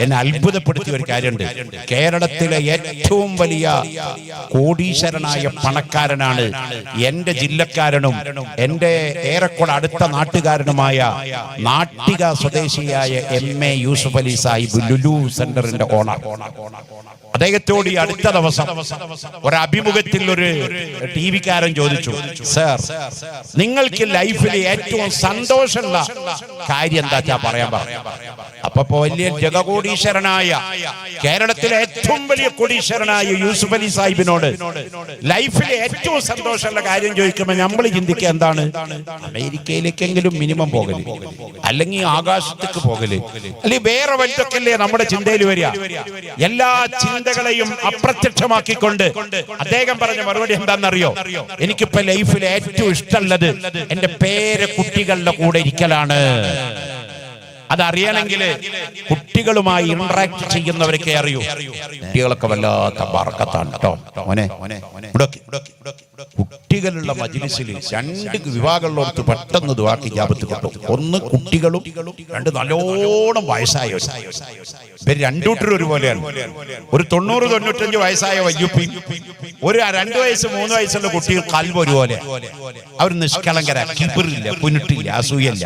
എന്നെ അത്ഭുതപ്പെടുത്തിയ ഒരു കാര്യമുണ്ട്. കേരളത്തിലെ ഏറ്റവും വലിയ കോടീശ്വരനായ പണക്കാരനാണ് എന്റെ ജില്ലക്കാരനും എന്റെ ഏറെക്കുറെ അടുത്ത നാട്ടുകാരനുമായ നാട്ടിക സ്വദേശിയായ എം.എ. യൂസുഫ് അലി സാഹിബ് ലുലു സെന്ററിന്റെ ഓണർ. അദ്ദേഹത്തോട് ഈ അടുത്ത ദിവസം ഒരു അഭിമുഖത്തിൽ ഒരു ടിവിക്കാരൻ ചോദിച്ചു, സർ, നിങ്ങൾക്ക് ലൈഫിൽ ഏറ്റവും സന്തോഷമുള്ള കാര്യം എന്താ പറയാൻ പറഞ്ഞു. അപ്പൊ വലിയ ജഗകോടീശ്വരനായ കേരളത്തിലെ ഏറ്റവും വലിയ കോടീശ്വരനായ യൂസുഫ് അലി സാഹിബിനോട് ലൈഫിലെ ഏറ്റവും സന്തോഷമുള്ള കാര്യം ചോദിക്കുമ്പോൾ നമ്മൾ ചിന്തിക്കുക എന്താണ്? അമേരിക്കയിലേക്കെങ്കിലും മിനിമം പോകല്, അല്ലെങ്കിൽ ആകാശത്തേക്ക് പോകല്, അല്ലെങ്കിൽ വേറെ വലുതൊക്കെയല്ലേ നമ്മുടെ ചിന്തയിൽ വരിക. എല്ലാ ചിന്തകളെയും അപ്രത്യക്ഷമാക്കിക്കൊണ്ട് അദ്ദേഹം പറഞ്ഞ മറുപടി എന്താണെന്നറിയോ? എനിക്കിപ്പോ ലൈഫിൽ ഏറ്റവും ഇഷ്ടമുള്ളത് എന്റെ കുട്ടികളുടെ കൂടെ ഇരിക്കലാണ്. അതറിയണമെങ്കിൽ കുട്ടികളുമായി ഇന്ററാക്ട് ചെയ്യുന്നവരൊക്കെ അറിയൂ. കുട്ടികളൊക്കെ വല്ലാത്ത ബർക്കത്താണ് കേട്ടോ മോനെ. കുട്ടികളുള്ള മജ്‌ലിസിൽ രണ്ട് വിഭാഗമുള്ളവർക്ക് പെട്ടെന്ന് ദുആ ഇജാബത്ത് കിട്ടും. ഒന്ന് കുട്ടികളും, രണ്ട് നല്ലോണം വയസ്സായവരും. ഇവർ രണ്ടൂട്ടരും ഒരുപോലെയാണ്. ഒരു 90-95 വയസ്സായ വയ്യുപ്പിയും ഒരു 2 വയസ്സ് 3 വയസ്സുള്ള കുട്ടികൾ കൽബ് ഒരുപോലെ. അവർ നിഷ്കളങ്കര, കിബിറില്ല, പുനിട്ടില്ല, അസൂയല്ല.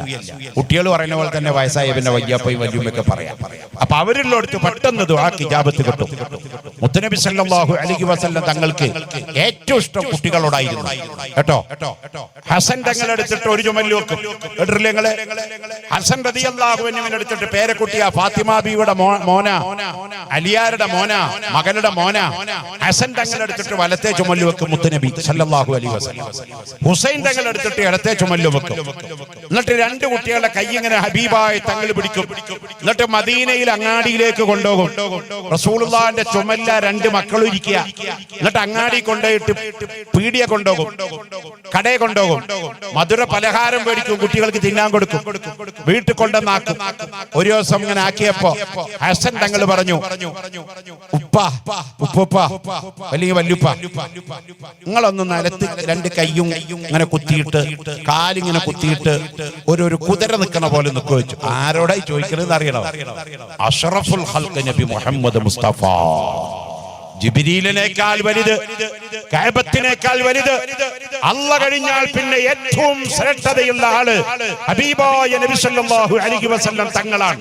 കുട്ടികൾ പറയുന്ന പോലെ തന്നെ വയസ്സായ പിന്നെ വയ്യാപ്പയും വല്യുമൊക്കെ പറയാം. അപ്പൊ അവരിലോടത്ത് പെട്ടെന്ന് ദുആ ഇജാബത്ത് കിട്ടും. മുത്തനബി സല്ലല്ലാഹു അലൈഹി വസല്ലം തങ്ങൾക്ക് ഏറ്റവും ഇഷ്ടം കുട്ടികളോടായിരുന്നു കേട്ടോ. ഹസൻ തങ്ങൾ എടുത്തിട്ട് ഒരു ചുമല് വെക്കും. കേട്ടില്ലേ നിങ്ങള്? ഹസൻ റളിയല്ലാഹു അൻഹുവിനെ എടുത്തിട്ട് പേരക്കുട്ടിയാ ഫാത്തിമ ബീവിയുടെ മോന, അലിയാരുടെ മോന, മകളുടെ മോന. ഹസൻ തങ്ങൾ എടുത്തിട്ട് വലത്തെ ചുമല് വെക്കും മുത്തനബി സല്ലല്ലാഹു അലൈഹി വസല്ലം. ഹുസൈൻ തങ്ങൾ എടുത്തിട്ട് ഇടത്തെ ചുമല് വെക്കും. എന്നിട്ട് രണ്ട് കുട്ടികളുടെ കൈ ഇങ്ങനെ ഹബീബായ തങ്ങൾ പിടിക്കും. എന്നിട്ട് മദീനയിൽ അങ്ങാടിയിലേക്ക് കൊണ്ടുപോകും. റസൂലുള്ളാഹിന്റെ ചുമല്ല രണ്ട് മക്കളും ഇരിക്കുക. എന്നിട്ട് അങ്ങാടി കൊണ്ടുപോയിട്ട് പീടിയ കൊണ്ടുപോകും, കടയെ കൊണ്ടുപോകും, മധുര പലഹാരം മേടിക്കും, കുട്ടികൾക്ക് തിന്നാൻ കൊടുക്കും, വീട്ടിൽ കൊണ്ടുവന്നാക്കും. ഒരു ദിവസം ഇങ്ങനെ ആക്കിയപ്പോ ഹസൻ തങ്ങൾ പറഞ്ഞു, ഉപ്പ, ഉപ്പുപ്പ, അല്ലെങ്കിൽ വല്ലുപ്പ, നിങ്ങളൊന്ന് നിലത്ത് രണ്ട് കയ്യും ഇങ്ങനെ കുത്തിയിട്ട് കാലിങ്ങനെ കുത്തിയിട്ട് ഒരു കുതിര നിൽക്കണ പോലെ നിൽക്കുക വെച്ചു. ആരോടായി ചോദിക്കണമെന്ന് അറിയണം? അഷ്റഫുൽ ഖൽഖ് നബി മുഹമ്മദ് മുസ്തഫ. ജിബ്രീലിനേക്കാൾ വലുത്, കഅബത്തിനേക്കാൾ വലുത്, അല്ലാഹ് കഴിഞ്ഞാൽ പിന്നെ ഏറ്റവും ശ്രേഷ്ഠതയുള്ള ആള് ഹബീബായ നബി സല്ലല്ലാഹു അലൈഹി വസല്ലം തങ്ങളാണ്.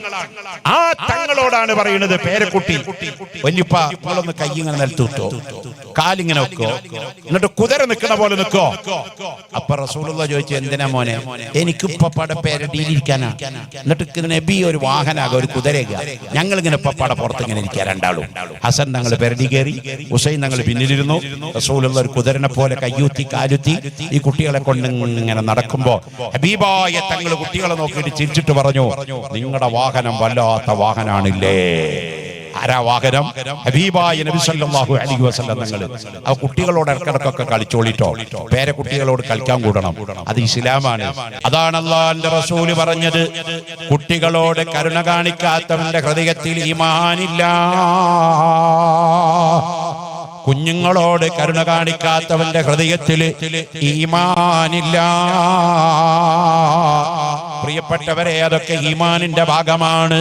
ആ തങ്ങളോടാണ് പറയുന്നത്, പേരക്കുട്ടി വല്യുപ്പ, നിങ്ങളൊന്ന് കൈ ഇങ്ങനെ നിലത്തുട്ടോ, കാലിങ്ങനെ വെക്കോ, എന്നിട്ട് കുതിര നിൽക്കണ പോലെ നിൽക്കോ. അപ്പൊ റസൂലുള്ളാഹി ചോദിച്ചു, എന്തിനാ മോനെ? എനിക്കിപ്പ പട പേരടിയിലിരിക്കാനാ. എന്നിട്ട് നബി ഒരു വാഹനാക, ഒരു കുതിരക, ഞങ്ങൾ ഇങ്ങനെ പപ്പാട പുറത്ത് ഇങ്ങനെ ഇരിക്കുക രണ്ടാളും. ഹസൻ തങ്ങൾ പെരടി കയറി, ഹുസൈൻ തങ്ങൾ പിന്നിലിരുന്നു. റസൂലുള്ളാഹി ഒരു കുതിരനെ പോലെ കയ്യൂത്തി കാലുത്തി ഈ കുട്ടികളെ കൊണ്ട് ഇങ്ങനെ നടക്കുമ്പോ ഹബീബായ തങ്ങൾ കുട്ടികളെ നോക്കിയിട്ട് ചിരിച്ചിട്ട് പറഞ്ഞു, നിങ്ങളുടെ വാഹനം വല്ലാത്ത വാഹനാണില്ലേ. ആരാ വാഹനം? ഹബീബായ നബി സല്ലല്ലാഹു അലൈഹി വസല്ലം തങ്ങൾ. ആ കുട്ടികളോട് ഇടക്കിടക്കൊക്കെ കളിച്ചോളിട്ടോ, പേരക്കുട്ടികളോട് കളിക്കാൻ കൂടണം. അത് ഇസ്ലാമാണ്. അതാണ് അല്ലാഹുവിന്റെ റസൂല് പറഞ്ഞത്, കുട്ടികളോട് കരുണ കാണിക്കാത്തവന്റെ ഹൃദയത്തിൽ ഈമാനില്ല. കുഞ്ഞുങ്ങളോട് കരുണ കാണിക്കാത്തവന്റെ ഹൃദയത്തിൽ ഈമാനില്ല. പ്രിയപ്പെട്ടവരെ, അതൊക്കെ ഈമാനിന്റെ ഭാഗമാണ്.